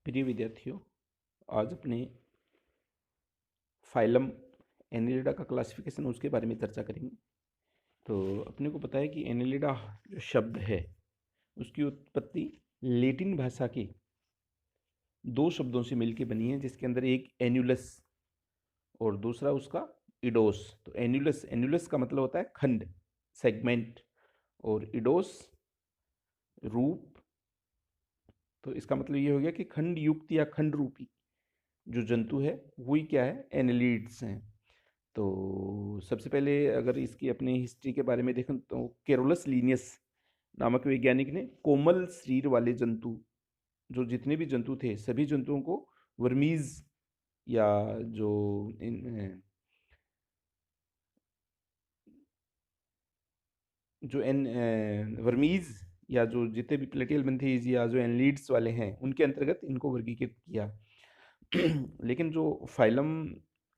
प्रिय विद्यार्थियों, आज अपने फाइलम एनिलिडा का क्लासिफिकेशन उसके बारे में चर्चा करेंगे। तो अपने को पता है कि एनिलिडा जो शब्द है उसकी उत्पत्ति लैटिन भाषा के दो शब्दों से मिलकर बनी है, जिसके अंदर एक एन्युलस और दूसरा उसका इडोस। तो एन्युलस एन्युलस का मतलब होता है खंड, सेगमेंट, और इडोस रूप। तो इसका मतलब ये हो गया कि खंड युक्त या खंड रूपी जो जंतु है वही क्या है, एनिलिड्स हैं। तो सबसे पहले अगर इसकी अपनी हिस्ट्री के बारे में देखें तो केरोलस लीनियस नामक वैज्ञानिक ने कोमल शरीर वाले जंतु, जो जितने भी जंतु थे सभी जंतुओं को वर्मीज या जो जो एन वर्मीज या जो जितने भी प्लेटियल बंथीज या जो एनलीड्स वाले हैं उनके अंतर्गत इनको वर्गीकृत किया। लेकिन जो फाइलम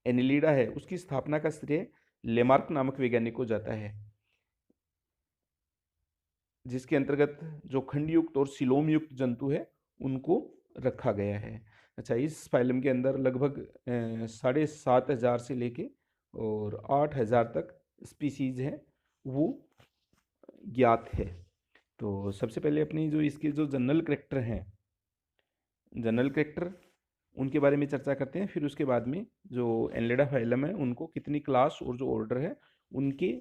एनिलिडा है उसकी स्थापना का श्रेय लेमार्क नामक वैज्ञानिक को जाता है, जिसके अंतर्गत जो खंडयुक्त और सिलोम युक्त जंतु है उनको रखा गया है। अच्छा, इस फाइलम के अंदर लगभग 7,500 से लेके और 8,000 तक स्पीसीज हैं वो ज्ञात है। तो सबसे पहले अपनी जो इसके जो जनरल कैरेक्टर हैं, जनरल कैरेक्टर उनके बारे में चर्चा करते हैं। फिर उसके बाद में जो एनलेडा फाइलम है उनको कितनी क्लास और जो ऑर्डर है उनके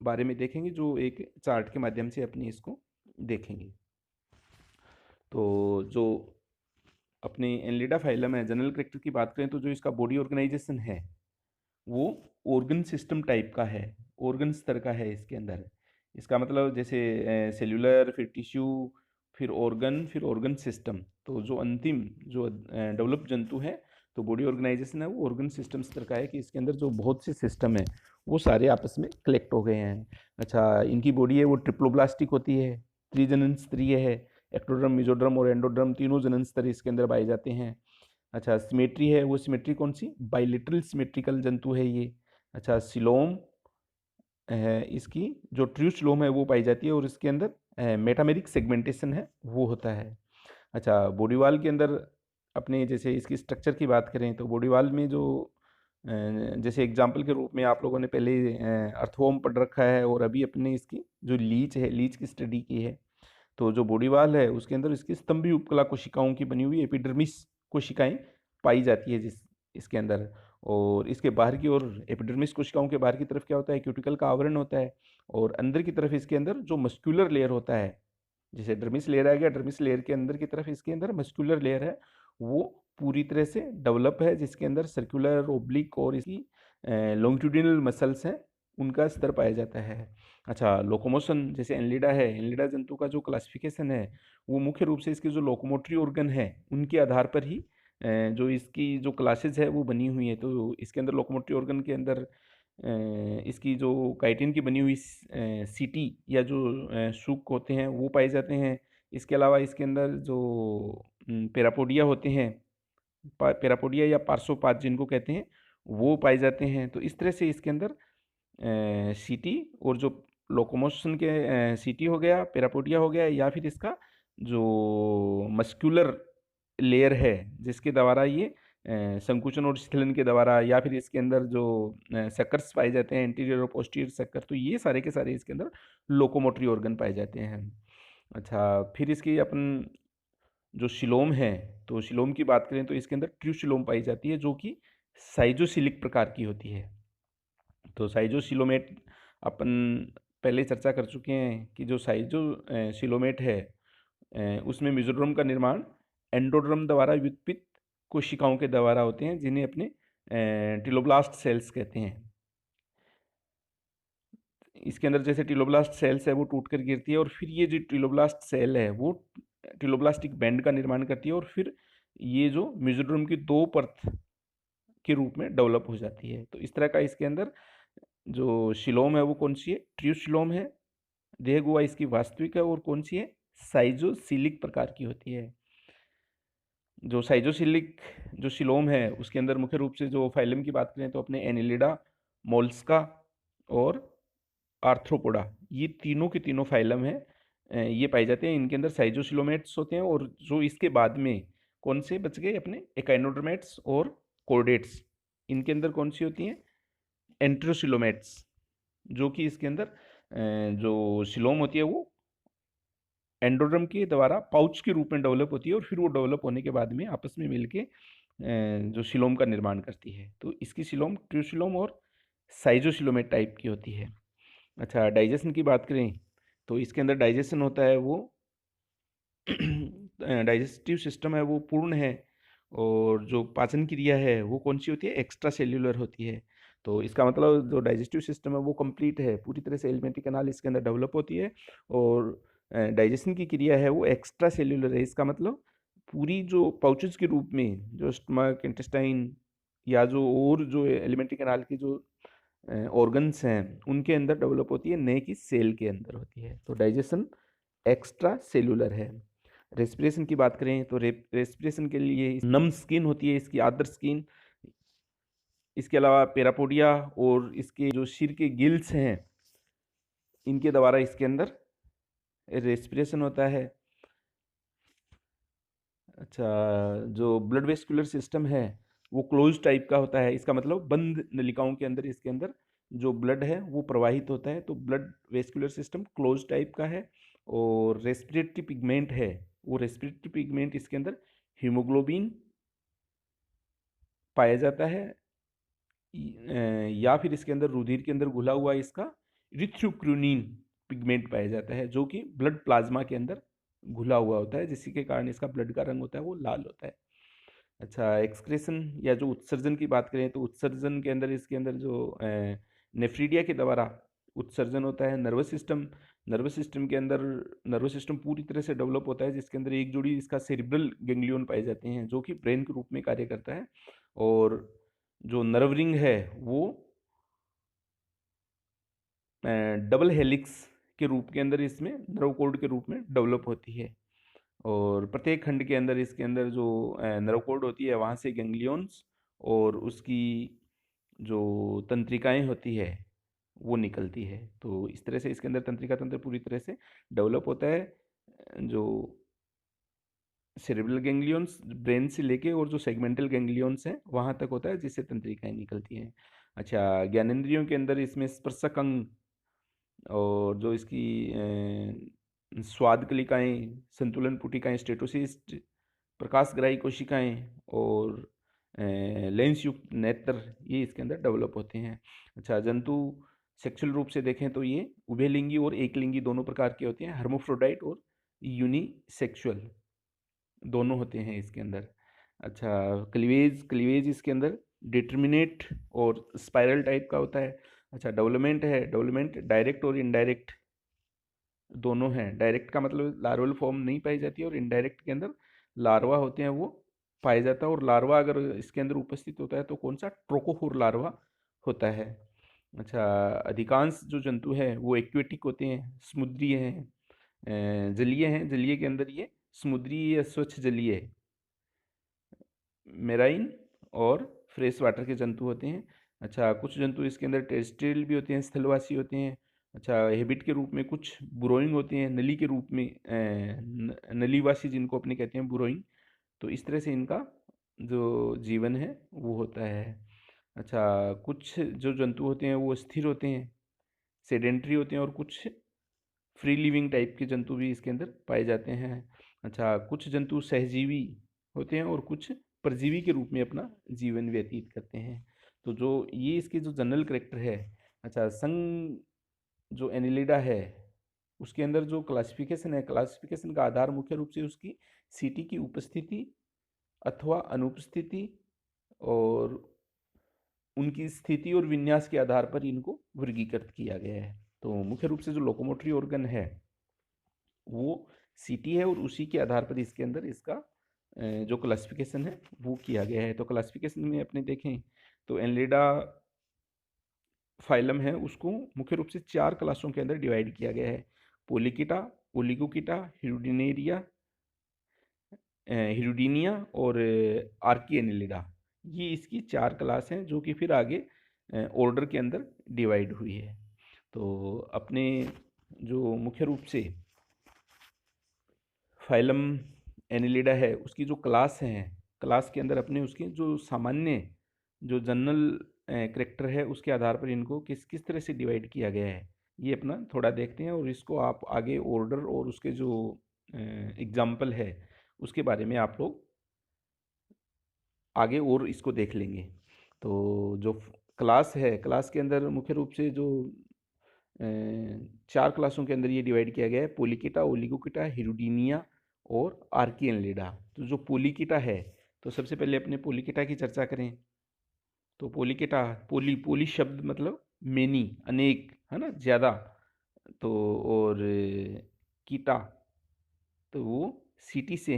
बारे में देखेंगे, जो एक चार्ट के माध्यम से अपने इसको देखेंगे। तो जो अपने एनलिडा फाइलम है, जनरल कैरेक्टर की बात करें तो जो इसका बॉडी ऑर्गेनाइजेशन है वो ऑर्गन सिस्टम टाइप का है, ऑर्गन स्तर का है इसके अंदर। इसका मतलब जैसे सेल्यूलर, फिर टिश्यू, फिर ऑर्गन सिस्टम। तो जो अंतिम जो डेवलप जंतु है तो बॉडी ऑर्गेनाइजेशन है वो ऑर्गन सिस्टम स्तर का है, कि इसके अंदर जो बहुत से सिस्टम है वो सारे आपस में कलेक्ट हो गए हैं। अच्छा, इनकी बॉडी है वो ट्रिप्लोब्लास्टिक होती है, त्रिजनन स्तरीय है। एक्टोड्रम, मेसोड्रम और एंडोड्रम तीनों जनन स्तर इसके अंदर पाए जाते हैं। अच्छा, सिमेट्री है वो सिमेट्री कौन सी, बाइलेटरल सिमेट्रिकल जंतु है ये। अच्छा, सिलोम है इसकी जो ट्रू सिलोम है वो पाई जाती है और इसके अंदर मेटामेरिक सेगमेंटेशन है वो होता है। अच्छा, बॉडी वाल के अंदर अपने जैसे इसकी स्ट्रक्चर की बात करें तो बॉडी वाल में जो जैसे एग्जांपल के रूप में आप लोगों ने पहले अर्थवॉर्म पढ़ रखा है और अभी अपने इसकी जो लीच है, लीच की स्टडी की है। तो जो बॉडी वाल है उसके अंदर इसकी स्तंभी उपकला कोशिकाओं की बनी हुई एपिडर्मिस कोशिकाएं पाई जाती है जिस इसके अंदर। और इसके बाहर की ओर एपिडर्मिस कोशिकाओं के बाहर की तरफ क्या होता है, क्यूटिकल का आवरण होता है। और अंदर की तरफ इसके अंदर जो मस्क्यूलर लेयर होता है, जैसे डर्मिस लेयर आ गया, डर्मिस लेयर के अंदर की तरफ इसके अंदर मस्क्यूलर लेयर है वो पूरी तरह से डेवलप है, जिसके अंदर सर्कुलर, ओब्लिक और इसकी लॉन्गिट्यूडिनल मसल्स हैं उनका स्तर पाया जाता है। अच्छा, लोकोमोशन जैसे एनलिडा है, एनलिडा जंतु का जो क्लासिफिकेशन है वो मुख्य रूप से इसके जो लोकोमोटरी ऑर्गन है उनके आधार पर ही जो इसकी जो क्लासेज है वो बनी हुई है। तो इसके अंदर लोकोमोटरी ऑर्गन के अंदर इसकी जो काइटिन की बनी हुई सीटी या जो सूक होते हैं वो पाए जाते हैं। इसके अलावा इसके अंदर जो पेरापोडिया होते हैं, पेरापोडिया या पार्श्वपात जिनको कहते हैं वो पाए जाते हैं। तो इस तरह से इसके अंदर सीटी और जो लोकोमोशन के सीटी हो गया, पेरापोडिया हो गया, या फिर इसका जो मस्कुलर लेयर है जिसके द्वारा ये संकुचन और स्खलन के द्वारा, या फिर इसके अंदर जो सक्कर्स पाए जाते हैं, एंटीरियर और पोस्टीरियर सक्कर, तो ये सारे के सारे इसके अंदर लोकोमोटरी ऑर्गन पाए जाते हैं। अच्छा, फिर इसकी अपन जो शिलोम है, तो शिलोम की बात करें तो इसके अंदर ट्रू शिलोम पाई जाती है जो कि साइजोसिलिक प्रकार की होती है। तो साइजोसिलोमेट अपन पहले चर्चा कर चुके हैं कि जो साइजोसिलोमेट है उसमें मेसोड्रम का निर्माण एंडोड्रम द्वारा व्युत्पित कोशिकाओं के द्वारा होते हैं, जिन्हें अपने टिलोब्लास्ट सेल्स कहते हैं। इसके अंदर जैसे टिलोब्लास्ट सेल्स है वो टूट कर गिरती है और फिर ये जो टिलोब्लास्ट सेल है वो टिलोब्लास्टिक बैंड का निर्माण करती है और फिर ये जो मेसोड्रम की दो परत के रूप में डेवलप हो जाती है। तो इस तरह का इसके अंदर जो शिलोम है वो कौन सी है, ट्रू शिलोम है। देह गुहा इसकी वास्तविक है और कौन सी है, साइजोसिलिक प्रकार की होती है। जो साइजोसिलिक जो शिलोम है उसके अंदर मुख्य रूप से जो फाइलम की बात करें तो अपने एनिलिडा, मोल्स्का और आर्थ्रोपोडा, ये तीनों के तीनों फाइलम हैं, ये पाए जाते हैं। इनके अंदर साइजोसिलोमेट्स होते हैं और जो इसके बाद में कौन से बच गए अपने? एकाइनोडर्मेट्स और कॉर्डेट्स। इनके अंदर कौन सी होती हैं? एंट्रोसिलोमेट्स, जो कि इसके अंदर जो सिलोम होती है वो एंडोडर्म के द्वारा पाउच के रूप में डेवलप होती है, और फिर वो डेवलप होने के बाद में आपस में मिलके जो सिलोम का निर्माण करती है। तो इसकी सिलोम ट्रूसिलोम और साइजोसिलोमेट टाइप की होती है। अच्छा, डाइजेशन की बात करें तो इसके अंदर डाइजेशन होता है वो डाइजेस्टिव सिस्टम है वो पूर्ण है, और जो पाचन क्रिया है वो कौन सी होती है? एक्स्ट्रा सेल्यूलर होती है। तो इसका मतलब जो डाइजेस्टिव सिस्टम है वो कंप्लीट है, पूरी तरह से एलिमेंट्री कैनाल इसके अंदर डेवलप होती है, और डाइजेशन की क्रिया है वो एक्स्ट्रा सेल्यूलर है। इसका मतलब पूरी जो पाउचेज के रूप में जो स्टमक, इंटेस्टाइन या जो और जो एलिमेंट्री कैनाल की जो ऑर्गन्स हैं उनके अंदर डेवलप होती है, न कि सेल के अंदर होती है। तो डाइजेशन एक्स्ट्रा सेलुलर है। रेस्पिरेशन की बात करें तो रेस्पिरेशन के लिए नम स्किन होती है, इसकी आदर स्किन। इसके अलावा पेरापोडिया और इसके जो सिर के गिल्स हैं इनके द्वारा इसके अंदर रेस्पिरेशन होता है। अच्छा, जो ब्लड वेस्कुलर सिस्टम है वो क्लोज टाइप का होता है। इसका मतलब बंद नलिकाओं के अंदर इसके अंदर जो ब्लड है वो प्रवाहित होता है, तो blood vascular system close type का है। और रेस्पिरेटरी पिगमेंट है, वो रेस्पिरेटरी पिगमेंट इसके अंदर हीमोग्लोबिन पाया जाता है, या फिर इसके अंदर रुधिर के अंदर घुला हुआ इसका इरिथ्रोक्रोनिन पिगमेंट पाया जाता है, जो कि ब्लड प्लाज्मा के अंदर घुला हुआ होता है, जिसके के कारण इसका ब्लड का रंग होता है वो लाल होता है। अच्छा, एक्सक्रेशन या जो उत्सर्जन की बात करें तो उत्सर्जन के अंदर इसके अंदर जो नेफ्रीडिया के द्वारा उत्सर्जन होता है। नर्वस सिस्टम के अंदर नर्वस सिस्टम पूरी तरह से डेवलप होता है, जिसके अंदर एक जोड़ी इसका सेरिब्रल गैंग्लियन पाए जाते हैं, जो कि ब्रेन के रूप में कार्य करता है। और जो नर्व रिंग है वो डबल हेलिक्स के रूप के अंदर इसमें नर्व कोड के रूप में डेवलप होती है। और प्रत्येक खंड के अंदर इसके अंदर जो नर्व कोड होती है वहाँ से गैंग्लियंस और उसकी जो तंत्रिकाएं होती है वो निकलती है। तो इस तरह से इसके अंदर तंत्रिका तंत्र पूरी तरह से डेवलप होता है। जो सेरेब्रल गैंग्लियंस ब्रेन से लेके और जो सेगमेंटल गैंग्लियंस हैं वहाँ तक होता है, जिससे तंत्रिकाएं निकलती हैं। अच्छा, ज्ञानेंद्रियों के अंदर इसमें स्पर्शक अंग और जो इसकी स्वाद कलिकाएं, संतुलन पुटिकाएं, स्टेटोसिस्ट, प्रकाशग्राही कोशिकाएं और लेंस युक्त नेत्र, ये इसके अंदर डेवलप होते हैं। अच्छा, जंतु सेक्सुअल रूप से देखें तो ये उभयलिंगी और एकलिंगी दोनों प्रकार के होते हैं, हर्मोफ्रोडाइट और यूनिसेक्सुअल दोनों होते हैं इसके अंदर। अच्छा, क्लीवेज इसके अंदर डिटर्मिनेट और स्पाइरल टाइप का होता है। अच्छा, डेवलपमेंट डायरेक्ट और इनडायरेक्ट दोनों हैं। डायरेक्ट का मतलब लार्वल फॉर्म नहीं पाई जाती है, और इनडायरेक्ट के अंदर लार्वा होते हैं वो पाया जाता है। और लार्वा अगर इसके अंदर उपस्थित होता है तो कौन सा? ट्रोकोफोर लार्वा होता है। अच्छा, अधिकांश जो जंतु हैं वो एक्वेटिक होते हैं, समुद्री हैं, जलीय हैं। जलीय के अंदर ये समुद्री या स्वच्छ जलीय, मेराइन और फ्रेश वाटर के जंतु होते हैं। अच्छा, कुछ जंतु इसके अंदर टेरेस्ट्रियल भी होते हैं, स्थलवासी होते हैं। अच्छा, हैबिट के रूप में कुछ बुरोइंग होते हैं, नली के रूप में नलीवासी जिनको अपने कहते हैं बुरोइंग। तो इस तरह से इनका जो जीवन है वो होता है। अच्छा, कुछ जो जंतु होते हैं वो स्थिर होते हैं, सेडेंट्री होते हैं, और कुछ फ्री लिविंग टाइप के जंतु भी इसके अंदर पाए जाते हैं। अच्छा, कुछ जंतु सहजीवी होते हैं और कुछ परजीवी के रूप में अपना जीवन व्यतीत करते हैं। तो जो ये इसके जो जनरल करेक्टर है। अच्छा, संघ जो एनिलिडा है उसके अंदर जो क्लासिफिकेशन है, क्लासिफिकेशन का आधार मुख्य रूप से उसकी सीटी की उपस्थिति अथवा अनुपस्थिति और उनकी स्थिति और विन्यास के आधार पर इनको वर्गीकृत किया गया है। तो मुख्य रूप से जो लोकोमोटरी ऑर्गन है वो सीटी है, और उसी के आधार पर इसके अंदर इसका जो क्लासिफिकेशन है वो किया गया है। तो क्लासिफिकेशन में अपने देखें तो एनलिडा फाइलम है उसको मुख्य रूप से 4 क्लासों के अंदर डिवाइड किया गया है: पोलिकिटा, ओलिगोकिटा, हिरुडीनिया और आर्किएनिलिडा। ये इसकी 4 क्लास हैं जो कि फिर आगे ऑर्डर के अंदर डिवाइड हुई है। तो अपने जो मुख्य रूप से फाइलम एनिलिडा है उसकी जो क्लास है, क्लास के अंदर अपने उसके जो सामान्य जो जनरल करेक्टर है उसके आधार पर इनको किस किस तरह से डिवाइड किया गया है, ये अपना थोड़ा देखते हैं। और इसको आप आगे ऑर्डर और उसके जो एग्जाम्पल है उसके बारे में आप लोग आगे और इसको देख लेंगे। तो जो क्लास है, क्लास के अंदर मुख्य रूप से जो अ, 4 क्लासों के अंदर ये डिवाइड किया गया है, पोलिकेटा, ओलिगोकेटा, हिरुडीनिया और आर्किएनलिडा। तो जो पोलिकेटा है, तो सबसे पहले अपने पोलिकेटा की चर्चा करें। तो पोलिकेटा, पोली पोली शब्द मतलब मेनी, अनेक, है ना, ज़्यादा। तो और कीटा, तो वो सीटी से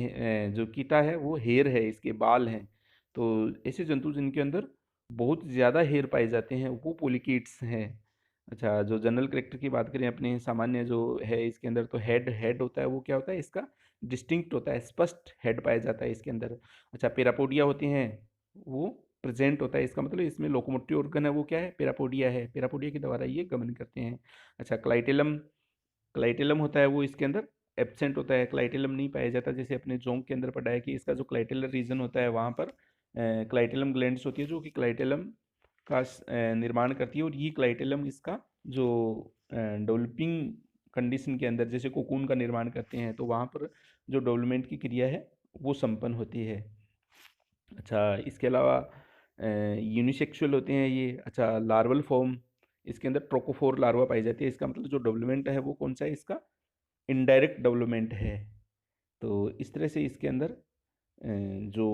जो कीटा है वो हेयर है, इसके बाल हैं। तो ऐसे जंतु जिनके अंदर बहुत ज़्यादा हेयर पाए जाते हैं वो पोलिकेट्स हैं। अच्छा, जो जनरल करेक्टर की बात करें अपने सामान्य जो है इसके अंदर, तो हेड हेड होता है वो क्या होता है इसका, डिस्टिंक्ट होता है, स्पष्ट हेड पाया जाता है इसके अंदर। अच्छा, पेरापोडिया होती हैं वो प्रेजेंट होता है, इसका मतलब इसमें लोकोमोटिव ऑर्गन है वो क्या है, पेरापोडिया है, पेरापोडिया के द्वारा ये गमन करते हैं। अच्छा, क्लाइटेलम, क्लाइटेलम होता है वो इसके अंदर एब्सेंट होता है, क्लाइटेलम नहीं पाया जाता। जैसे अपने जोंक के अंदर पढ़ा है कि इसका जो क्लाइटेलर रीजन होता है वहाँ पर क्लाइटेलम ग्लैंड्स होती है जो कि क्लाइटेलम का निर्माण करती है। और ये क्लाइटेलम इसका जो डेवलपिंग कंडीशन के अंदर जैसे कोकून का निर्माण करते हैं, तो वहाँ पर जो डेवलपमेंट की क्रिया है वो संपन्न होती है। अच्छा, इसके अलावा यूनिसेक्सुअल होते हैं ये। अच्छा, लार्वल फॉर्म, इसके अंदर ट्रोकोफोर लार्वा पाई जाती है, इसका मतलब जो डेवलपमेंट है वो कौन सा है इसका, इनडायरेक्ट डेवलपमेंट है। तो इस तरह से इसके अंदर जो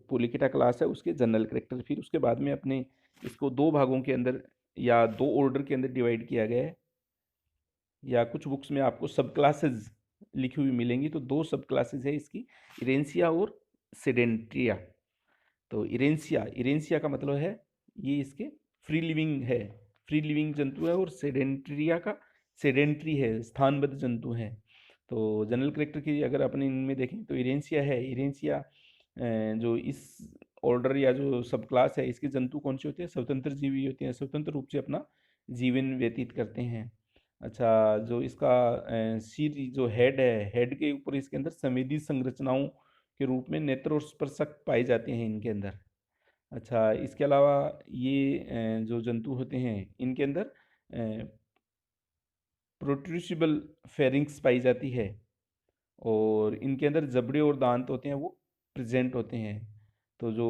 पोलिकेटा क्लास है उसके जनरल करेक्टर, फिर उसके बाद में अपने इसको दो भागों के अंदर या दो ऑर्डर के अंदर डिवाइड किया गया है, या कुछ बुक्स में आपको सब क्लासेज लिखी हुई मिलेंगी। तो दो सब क्लासेज है इसकी, इरेंसिया और सेडेंट्रिया। तो इरेंसिया, इरेंसिया का मतलब है ये इसके फ्री लिविंग है, फ्री लिविंग जंतु है। और सेडेंट्रिया का, सेडेंट्री है, स्थानबद्ध जंतु है। तो जनरल करेक्टर की अगर अपन इनमें देखें तो इरेंसिया है, इरेंसिया जो इस ऑर्डर या जो सब क्लास है इसके जंतु कौन से होते हैं, स्वतंत्र जीवी होते हैं, स्वतंत्र रूप से अपना जीवन व्यतीत करते हैं। अच्छा, जो इसका सिर जो हेड है, हेड के ऊपर इसके अंदर संवेदी संरचनाओं के रूप में नेत्र और स्पर्शक पाए जाते हैं इनके अंदर। अच्छा, इसके अलावा ये जो जंतु होते हैं इनके अंदर प्रोट्रूसिबल फेरिंग्स पाई जाती है, और इनके अंदर जबड़े और दांत होते हैं वो प्रेजेंट होते हैं। तो जो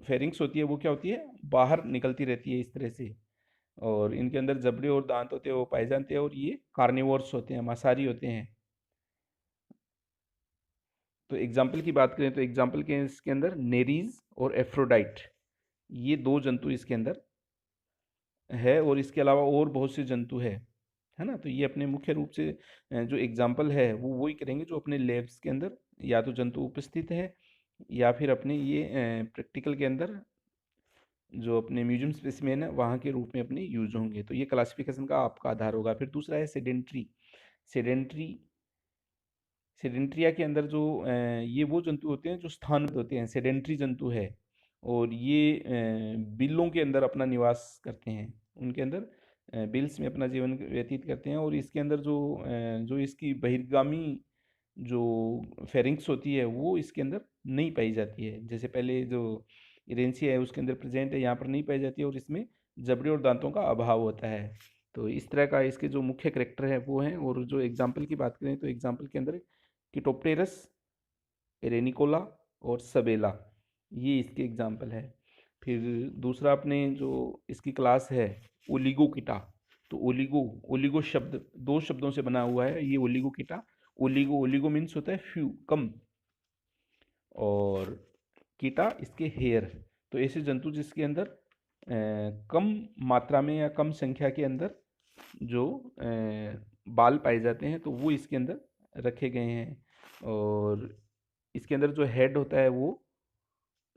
फेरिंग्स होती है वो क्या होती है, बाहर निकलती रहती है इस तरह से। और इनके अंदर जबड़े और दांत होते हैं वो पाए जाते हैं, और ये कार्निवोर्स होते हैं, मांसाहारी होते हैं। तो एग्जाम्पल की बात करें तो एग्जाम्पल के इसके अंदर नेरीज और एफ्रोडाइट, ये दो जंतु इसके अंदर है। और इसके अलावा और बहुत से जंतु है ना। तो ये अपने मुख्य रूप से जो एग्जाम्पल है वो वही करेंगे जो अपने लैब्स के अंदर या तो जंतु उपस्थित है, या फिर अपने ये प्रैक्टिकल के अंदर जो अपने म्यूजियम स्पेसिमेन है वहाँ के रूप में अपने यूज होंगे। तो ये क्लासिफिकेशन का आपका आधार होगा। फिर दूसरा है सेडेंट्री, सेडेंट्री, सेडेंट्रिया के अंदर जो ये वो जंतु होते हैं जो स्थानबद्ध होते हैं, सेडेंट्री जंतु है। और ये बिलों के अंदर अपना निवास करते हैं, उनके अंदर बिल्स में अपना जीवन व्यतीत करते हैं। और इसके अंदर जो इसकी बहिर्गामी जो फेरिंग्स होती है वो इसके अंदर नहीं पाई जाती है, जैसे पहले जो इरेंसिया है उसके अंदर प्रेजेंट है, यहाँ पर नहीं पाई जाती है। और इसमें जबड़े और दांतों का अभाव होता है। तो इस तरह का इसके जो मुख्य करेक्टर है वो हैं। और जो एग्जाम्पल की बात करें तो एग्जाम्पल के अंदर किटोप्टेरस, एरेनिकोला और सबेला, ये इसके एग्जाम्पल है। फिर दूसरा अपने जो इसकी क्लास है ओलिगोकिटा। तो ओलिगो, ओलिगो शब्द दो शब्दों से बना हुआ है ये ओलिगोकिटा। ओलिगो, ओलिगो मीन्स होता है फ्यू, कम, और कीटा इसके हेयर। तो ऐसे जंतु जिसके अंदर कम मात्रा में या कम संख्या के अंदर जो बाल पाए जाते हैं तो वो इसके अंदर रखे गए हैं। और इसके अंदर जो हेड होता है वो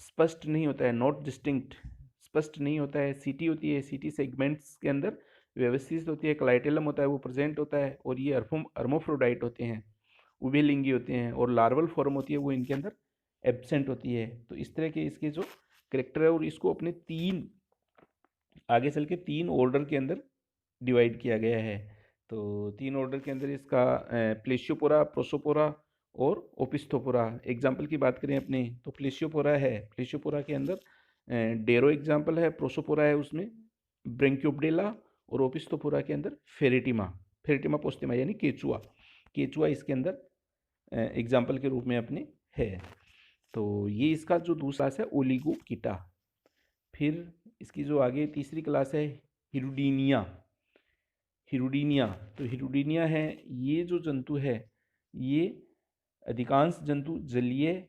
स्पष्ट नहीं होता है, नॉट डिस्टिंक्ट, स्पष्ट नहीं होता है। सीटी होती है, सीटी सेगमेंट्स के अंदर व्यवस्थित होती है। क्लाइटेलम होता है वो प्रेजेंट होता है। और ये अर्मोफ्रोडाइट होते हैं, उभयलिंगी होते हैं। और लार्वल फॉर्म होती है वो इनके अंदर एब्सेंट होती है। तो इस तरह के इसके जो करेक्टर है, और इसको अपने तीन, आगे चल के तीन ऑर्डर के अंदर डिवाइड किया गया है। तो तीन ऑर्डर के अंदर इसका प्लेशियोपोरा, प्रोसोपोरा और ओपिस्थोपोरा। एग्जाम्पल की बात करें अपने तो प्लेशियोपोरा है, प्लेशियोपोरा के अंदर डेरो एग्जाम्पल है, प्रोसोपोरा है उसमें ब्रेंक्योपडेला, और ओपिस्थोपोरा के अंदर फेरेटिमा, फेरेटिमा पोस्टेमा यानी केचुआ, केचुआ इसके अंदर एग्जाम्पल के रूप में अपने है। तो ये इसका जो दूसरा है ओलिगोकीटा। फिर इसकी जो आगे तीसरी क्लास है हिरुडीनिया, हिरुडीनिया। तो हिरुडीनिया है, ये जो जंतु है ये अधिकांश जंतु जलीय,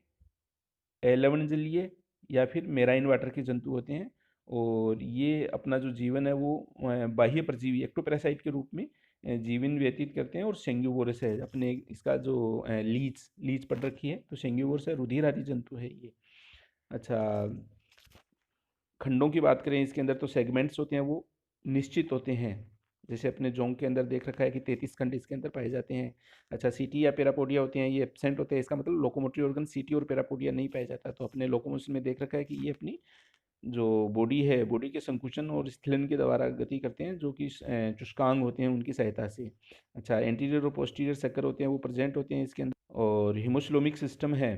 लवण जलीय या फिर मेराइन वाटर के जंतु होते हैं, और ये अपना जो जीवन है वो बाह्य परजीवी एक्टोपैरासाइट के रूप में जीवन व्यतीत करते हैं। और सेंग्यूवोरस है अपने, इसका जो लीच लीच पड़ रखी है तो सेंग्यूवोरस है, रुधिरहारी जंतु है ये। अच्छा, खंडों की बात करें इसके अंदर तो सेगमेंट्स होते हैं वो निश्चित होते हैं, जैसे अपने जोंग के अंदर देख रखा है कि 33 खंड इसके अंदर पाए जाते हैं। अच्छा, सीटी या पेरापोडिया होते हैं, ये एब्सेंट होते हैं, इसका मतलब लोकोमोटरी ऑर्गन सीटी और पेरापोडिया नहीं पाया जाता। तो अपने लोकोमोशन में देख रखा है कि ये अपनी जो बॉडी है, बॉडी के संकुचन और स्खलन के द्वारा गति करते हैं, जो कि चुष्कांग होते हैं उनकी सहायता से। अच्छा, एंटीरियर और पोस्टीरियर सक्कर होते हैं वो प्रेजेंट होते हैं इसके अंदर। और हिमोस्लोमिक सिस्टम है,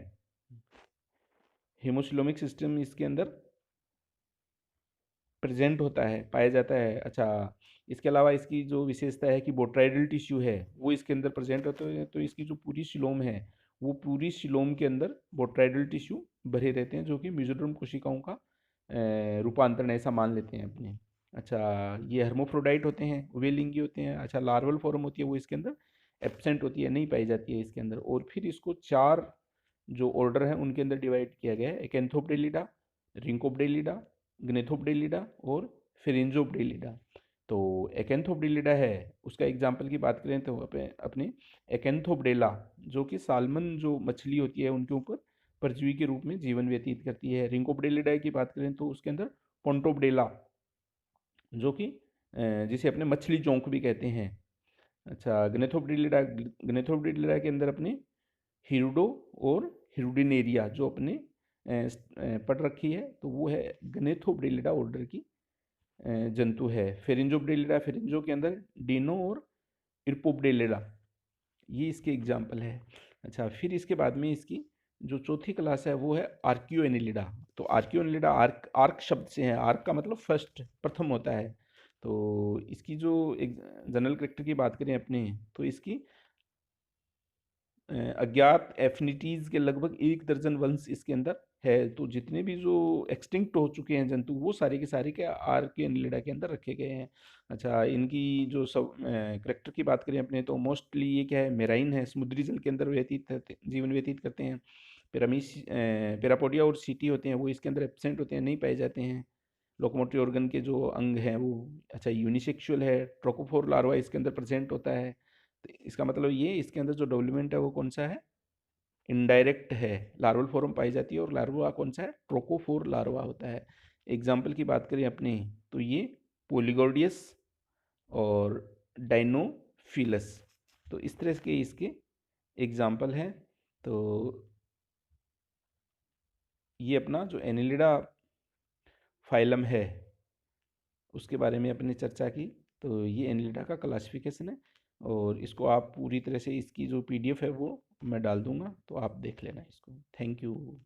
हिमोस्लोमिक सिस्टम इसके अंदर प्रेजेंट होता है, पाया जाता है। अच्छा, इसके अलावा इसकी जो विशेषता है कि बोट्राइडल टिश्यू है वो इसके अंदर प्रेजेंट होते हैं, तो इसकी जो पूरी शिलोम है वो पूरी शिलोम के अंदर बोट्राइडल टिश्यू भरे रहते हैं, जो कि मेसोडर्म कोशिकाओं का रूपांतरण ऐसा मान लेते हैं अपने। अच्छा, ये हर्मोफ्रोडाइट होते हैं, उभयलिंगी होते हैं। अच्छा, लार्वल फॉर्म होती है वो इसके अंदर एब्सेंट होती है, नहीं पाई जाती है इसके अंदर। और फिर इसको चार जो ऑर्डर है उनके अंदर डिवाइड किया गया है, एकेंथोप्डेलिडा, रिंकोप्डेलिडा, ग्नेथोप्डेलिडा और फिरिंजोप्डेलिडा। तो एकेंथोप्डेलिडा है, उसका एग्जाम्पल की बात करें तो अपने एकेंथोप्डेला, जो कि साल्मन जो मछली होती है उनके ऊपर परजीवी के रूप में जीवन व्यतीत करती है। रिंकोप्डेलिडा की बात करें तो उसके अंदर पोंटोप्डेला, जो कि जिसे अपने मछली जोंक भी कहते हैं। अच्छा, ग्नेथोप्डेलिडा, ग्नेथोप्डेलिडा के अंदर अपने हिरुडो और हिरुडिनेरिया जो अपने पढ़ रखी है, तो वो है ग्नेथोप्डेलिडा ऑर्डर की जंतु है। फेरिंजोप्डेलिडा, फेरिंजो के अंदर डिनो और इरपोप्डेलिडा, ये इसके एग्जाम्पल है। अच्छा, फिर इसके बाद में इसकी जो चौथी क्लास है वो है आर्कियोएनिलिडा। तो आर्कियोएनिलिडा आर्क, आर्क शब्द से है, आर्क का मतलब फर्स्ट, प्रथम होता है। तो इसकी जो एक जनरल करेक्टर की बात करें अपने, तो इसकी अज्ञात एफिनिटीज़ के लगभग 1 दर्जन वंश इसके अंदर है। तो जितने भी जो एक्सटिंक्ट हो चुके हैं जंतु वो सारे के सारे के आर्कियोनिलिडा के अंदर रखे गए हैं। अच्छा, इनकी जो सब करेक्टर की बात करें अपने, तो मोस्टली ये क्या है, मेराइन है, समुद्री जल के अंदर जीवन व्यतीत करते हैं। पिरामिस पेरापोडिया और सीटी होते हैं वो इसके अंदर एब्सेंट होते हैं, नहीं पाए जाते हैं। लोकोमोटरी ऑर्गन के जो अंग हैं वो, अच्छा, यूनिसेक्सुअल है, ट्रोकोफोर लार्वा इसके अंदर प्रेजेंट होता है। तो इसका मतलब ये इसके अंदर जो डेवलपमेंट है वो कौन सा है, इनडायरेक्ट है, लार्वल फॉर्म पाई जाती है, और लार्वा कौन सा है, ट्रोकोफोर लार्वा होता है। एग्जाम्पल की बात करें अपने, तो ये पोलिगोडियस और डाइनोफिलस, तो इस तरह के इसके एग्जाम्पल हैं। तो ये अपना जो एनिलिडा फाइलम है उसके बारे में अपने चर्चा की। तो ये एनिलिडा का क्लासिफिकेशन है, और इसको आप पूरी तरह से, इसकी जो पीडीएफ है वो मैं डाल दूंगा, तो आप देख लेना इसको। Thank you.